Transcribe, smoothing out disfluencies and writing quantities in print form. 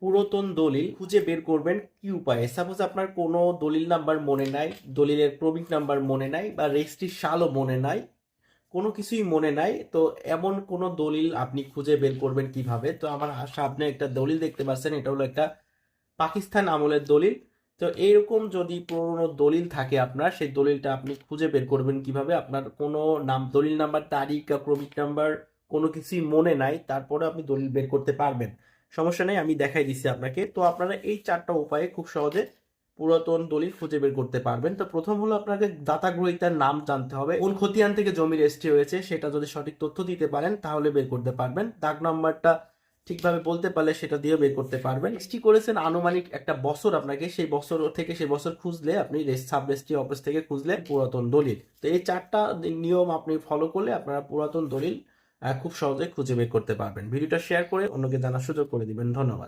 পুরাতন দলিল খুঁজে বের করবেন কি উপায়ে? সাপোজ আপনার কোনো দলিল নাম্বার মনে নাই, দলিলের ক্রমিক নাম্বার মনে নাই বা রেজিস্ট্রির সালও মনে নাই, কোনো কিছুই মনে নাই। তো এমন কোনো দলিল আপনি খুঁজে বের করবেন কিভাবে? তো আমার সামনে একটা দলিল দেখতে পাচ্ছেন, এটা হলো একটা পাকিস্তান আমলের দলিল। তো এইরকম যদি পুরনো দলিল থাকে আপনার, সেই দলিলটা আপনি খুঁজে বের করবেন কিভাবে? আপনার কোনো দলিল নাম্বার, তারিখ বা ক্রমিক নাম্বার কোনো কিছুই মনে নাই, তারপরে আপনি দলিল বের করতে পারবেন। সমস্যা নেই, আমি দেখাই দিচ্ছি আপনাকে। তো আপনারা এই 4টা উপায়ে খুব সহজে পুরাতন দলিল খুঁজে বের করতে পারবেন। তো প্রথম হলো আপনাকে দাতা গ্রহীতার নাম জানতে হবে। কোন খতিয়ান থেকে জমি রেজিস্ট্রি হয়েছে সেটা যদি সঠিক তথ্য দিতে পারেন তাহলে বের করতে পারবেন। দাগ নাম্বারটা ঠিকভাবে বলতে পারলে সেটা দিয়ে বের করতে পারবেন। রেজিস্ট্রি করেছেন আনুমানিক একটা বছর, আপনাকে সেই বছর থেকে সেই বছর খুঁজলে আপনি সাব রেজিস্ট্রি অফিস থেকে খুঁজলে পুরাতন দলিল। তো এই 4টা নিয়ম আপনি ফলো করলে আপনারা পুরাতন দলিল খুব সহজে খুঁজে বের করতে পারবেন। ভিডিওটা শেয়ার করে অন্যকে জানার সুযোগ করে দিবেন। ধন্যবাদ।